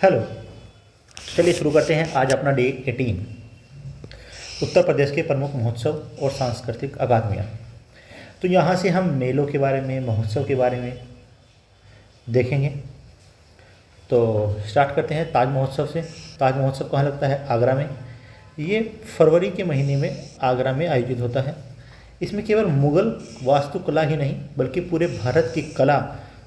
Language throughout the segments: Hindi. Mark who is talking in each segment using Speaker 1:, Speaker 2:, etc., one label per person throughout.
Speaker 1: हेलो। चलिए शुरू करते हैं आज अपना डे 18 उत्तर प्रदेश के प्रमुख महोत्सव और सांस्कृतिक अकादमियाँ। तो यहाँ से हम मेलों के बारे में, महोत्सव के बारे में देखेंगे। तो स्टार्ट करते हैं ताज महोत्सव से। ताज महोत्सव कहाँ लगता है? आगरा में। ये फरवरी के महीने में आगरा में आयोजित होता है। इसमें केवल मुग़ल वास्तुकला ही नहीं बल्कि पूरे भारत की कला,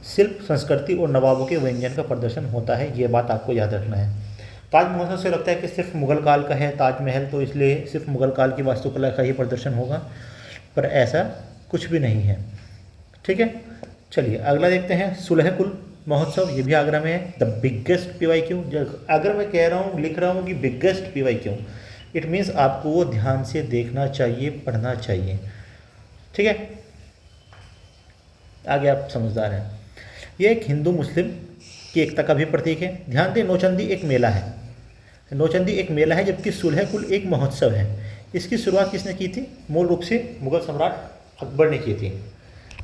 Speaker 1: शिल्प, संस्कृति और नवाबों के व्यंजन का प्रदर्शन होता है। ये बात आपको याद रखना है। ताज महोत्सव से लगता है कि सिर्फ मुग़ल काल का है ताजमहल, तो इसलिए सिर्फ मुग़ल काल की वास्तुकला का ही प्रदर्शन होगा, पर ऐसा कुछ भी नहीं है। ठीक है, चलिए अगला देखते हैं सुलहकुल महोत्सव। ये भी आगरा में है। The biggest PYQ। अगर मैं कह रहा हूँ, लिख रहा हूँ कि बिगेस्ट PYQ, इट मीन्स आपको वो ध्यान से देखना चाहिए, पढ़ना चाहिए। ठीक है, आगे आप समझदार हैं। यह एक हिंदू मुस्लिम की एकता का भी प्रतीक है। ध्यान दें, नौचंदी एक मेला है। नौचंदी एक मेला है, जबकि सुलहकुल एक महोत्सव है। इसकी शुरुआत किसने की थी? मूल रूप से मुगल सम्राट अकबर ने की थी।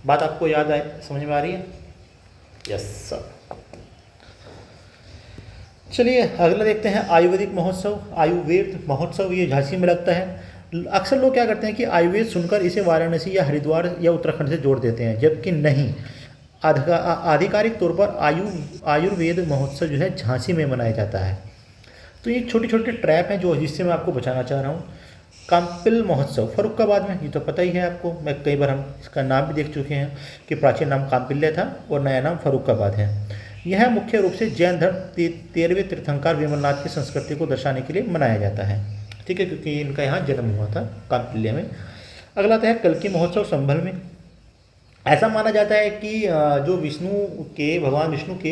Speaker 1: बात आपको याद आए, समझ में आ रही है? Yes sir. चलिए अगला देखते हैं आयुर्वेदिक महोत्सव। आयुर्वेद महोत्सव ये झांसी में लगता है। अक्सर लोग क्या करते हैं कि आयुर्वेद सुनकर इसे वाराणसी या हरिद्वार या उत्तराखंड से जोड़ देते हैं, जबकि नहीं। आधिकारिक तौर पर आयुर्वेद महोत्सव जो है झांसी में मनाया जाता है। तो ये छोटे छोटे ट्रैप हैं जो जिससे मैं आपको बचाना चाह रहा हूँ। काम्पिल महोत्सव फर्रुखाबाद में, ये तो पता ही है आपको। मैं कई बार हम इसका नाम भी देख चुके हैं कि प्राचीन नाम काम्पिल्य था और नया नाम फर्रुखाबाद है। यह मुख्य रूप से जैन धर्म 13वें तीर्थंकर विमलनाथ की संस्कृति को दर्शाने के लिए मनाया जाता है। ठीक है, क्योंकि इनका यहाँ जन्म हुआ था काम्पिल्य में। अगला आता है कल्की महोत्सव संभल में। ऐसा माना जाता है कि जो भगवान विष्णु के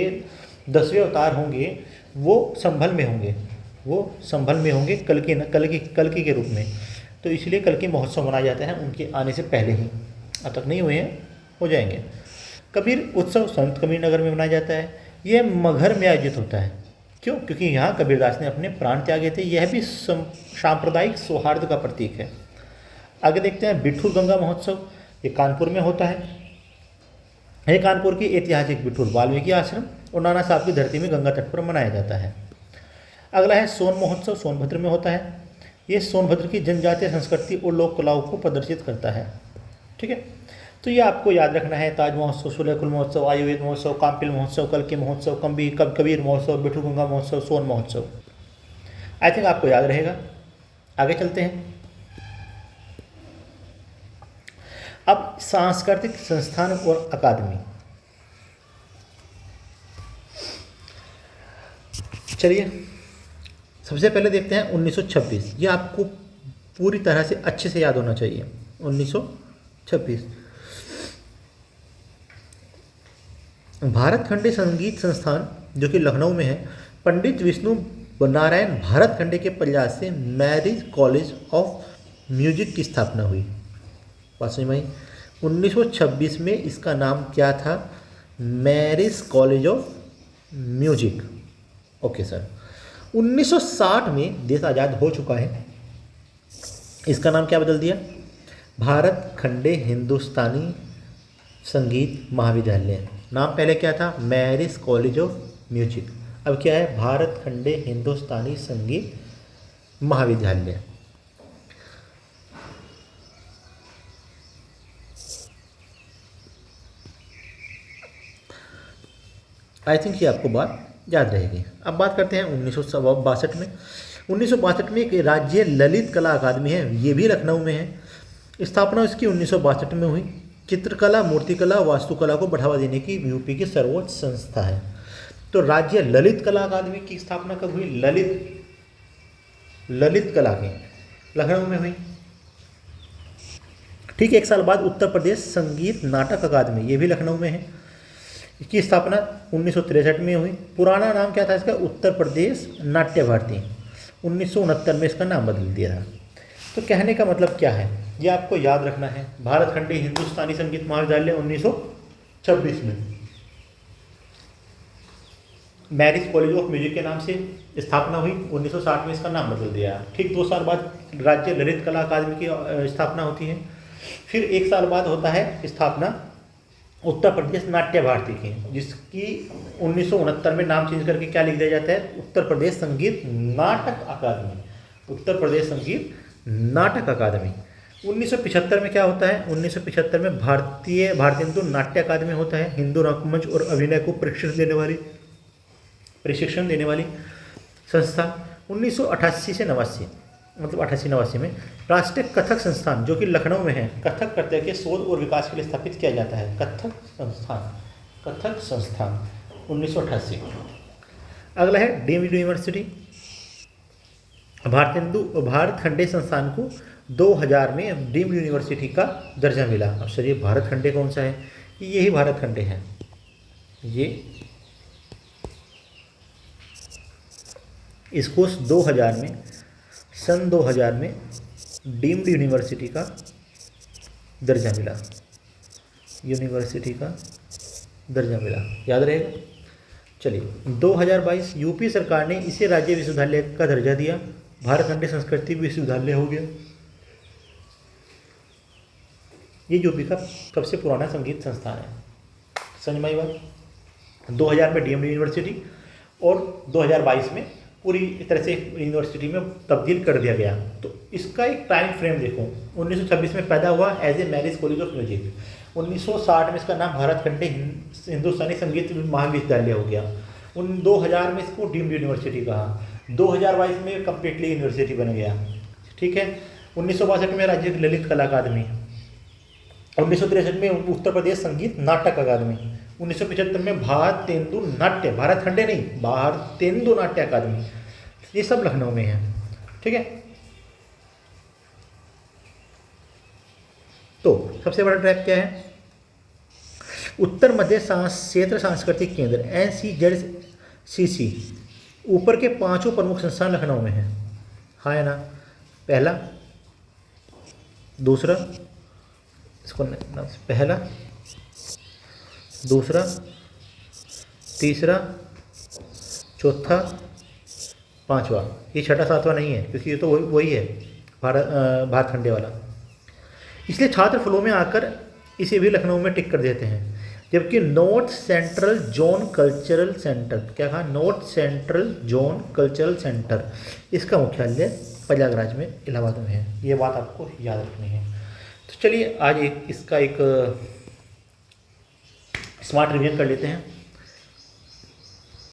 Speaker 1: 10वें अवतार होंगे वो संभल में होंगे। वो संभल में होंगे कल्की के रूप में। तो इसलिए कल्की महोत्सव मनाया जाता है उनके आने से पहले ही। अब तक नहीं हुए हैं, हो जाएंगे। कबीर उत्सव संत कबीर नगर में मनाया जाता है। यह मगहर में आयोजित होता है। क्यों? क्योंकि यहाँ कबीरदास ने अपने प्राण त्यागे थे। यह भी सांप्रदायिक सौहार्द का प्रतीक है। आगे देखते हैं बिठूर गंगा महोत्सव। ये कानपुर में होता है। यह कानपुर की ऐतिहासिक बिठूर वाल्मीकि आश्रम और नाना साहब की धरती में गंगा तट पर मनाया जाता है। अगला है सोन महोत्सव। सोनभद्र में होता है। ये सोनभद्र की जनजातीय संस्कृति और लोक कलाओं को प्रदर्शित करता है। ठीक है, तो ये आपको याद रखना है। ताज महोत्सव, सुलहकुल महोत्सव, आयुर्वेद महोत्सव, काम्पिल महोत्सव, कल्की महोत्सव, कबीर महोत्सव, बिठूर गंगा महोत्सव, सोन महोत्सव। आई थिंक आपको याद रहेगा। आगे चलते हैं। अब सांस्कृतिक संस्थान और अकादमी। चलिए सबसे पहले देखते हैं 1926। ये आपको पूरी तरह से अच्छे से याद होना चाहिए। 1926 भारत खंडे संगीत संस्थान जो कि लखनऊ में है, पंडित विष्णु नारायण भारत खंडे के प्रयास से मैरिज कॉलेज ऑफ म्यूजिक की स्थापना हुई। बात समझ में आई? 1926 में इसका नाम क्या था? Marriage College of music. Okay sir. 1960 में देश आज़ाद हो चुका है। इसका नाम क्या बदल दिया? भारत खंडे हिंदुस्तानी संगीत महाविद्यालय। नाम पहले क्या था? Marriage College of music. अब क्या है? भारत खंडे हिंदुस्तानी संगीत महाविद्यालय। आई थिंक ये आपको बात याद रहेगी। अब बात करते हैं 1962 में। 1962 में एक राज्य ललित कला अकादमी है, ये भी लखनऊ में है। स्थापना इसकी 1962 में हुई। चित्रकला, मूर्तिकला, वास्तुकला को बढ़ावा देने की यूपी की सर्वोच्च संस्था है। तो राज्य ललित कला अकादमी की स्थापना कब हुई? ललित कला की लखनऊ में हुई। ठीक, एक साल बाद उत्तर प्रदेश संगीत नाटक अकादमी, ये भी लखनऊ में है। इसकी स्थापना 1963 में हुई। पुराना नाम क्या था इसका? उत्तर प्रदेश नाट्य भारती। 1969 में इसका नाम बदल दिया था। तो कहने का मतलब क्या है, ये आपको याद रखना है। भारत खंडे हिंदुस्तानी संगीत महाविद्यालय 1926 में, मैरिज कॉलेज ऑफ म्यूजिक के नाम से स्थापना हुई। 1960 में इसका नाम बदल दिया। ठीक 2 साल बाद राज्य ललित कला अकादमी की स्थापना होती है। फिर 1 साल बाद होता है स्थापना उत्तर प्रदेश नाट्य भारती की, जिसकी 1969 में नाम चेंज करके क्या लिख दिया जाता है, उत्तर प्रदेश संगीत नाटक अकादमी, उत्तर प्रदेश संगीत नाटक अकादमी। 1975 में क्या होता है, 1975 में भारतीय हिंदू नाट्य अकादमी होता है, हिंदू रंगमंच और अभिनय को प्रशिक्षण देने वाली संस्था। 1988 से 89 मतलब 88-89 में राष्ट्रीय कथक संस्थान, जो कि लखनऊ में है, कथक नृत्य के शोध और विकास के लिए स्थापित किया जाता है। कथक संस्थान 1988। अगला है डीम्ड यूनिवर्सिटी। भारत खंडे संस्थान को 2000 में डीम्ड यूनिवर्सिटी का दर्जा मिला। अब सर ये भारत खंडे कौन सा है, यही भारत खंडे है, ये इसको 2000 में सन 2000 में डीम्ड यूनिवर्सिटी का दर्जा मिला, याद रहेगा। चलिए 2022 यूपी सरकार ने इसे राज्य विश्वविद्यालय का दर्जा दिया, भारत खंडे संस्कृति विश्वविद्यालय हो गया। ये यूपी का सबसे पुराना संगीत संस्थान है, समझ में आई बात। 2000 में डीम्ड यूनिवर्सिटी और 2022 में पूरी तरह से यूनिवर्सिटी में तब्दील कर दिया गया। तो इसका एक टाइम फ्रेम देखो, 1926 में पैदा हुआ as a Marris College of Music, 1960 में इसका नाम भारत खंडे हिंदुस्तानी संगीत महाविद्यालय हो गया, 2000 में इसको डीम्ड यूनिवर्सिटी कहा, 2022 में कम्प्लीटली यूनिवर्सिटी बन गया, ठीक है। 1962 में राज्य ललित कला अकादमी, 1963 में उत्तर प्रदेश संगीत नाटक अकादमी, 1975 में भारतेंदु नाट्य अकादमी, ये सब लखनऊ में है, ठीक है। तो सबसे बड़ा ट्रैक क्या है, उत्तर मध्य क्षेत्र सांस्कृतिक केंद्र NCZCC, ऊपर के 5 प्रमुख संस्थान लखनऊ में हैं, हाँ है ना। पहला, दूसरा, इसको पहला, दूसरा, तीसरा, चौथा, पांचवा, ये छठा सातवां नहीं है क्योंकि ये तो वही है भारत खंडे वाला, इसलिए छात्र फ्लो में आकर इसे भी लखनऊ में टिक कर देते हैं। जबकि north central zone cultural centre, क्या कहा, north central zone cultural centre, इसका मुख्यालय प्रयागराज में इलाहाबाद में है, ये बात आपको याद रखनी है। तो चलिए आज इसका एक स्मार्ट रिवीजन कर लेते हैं।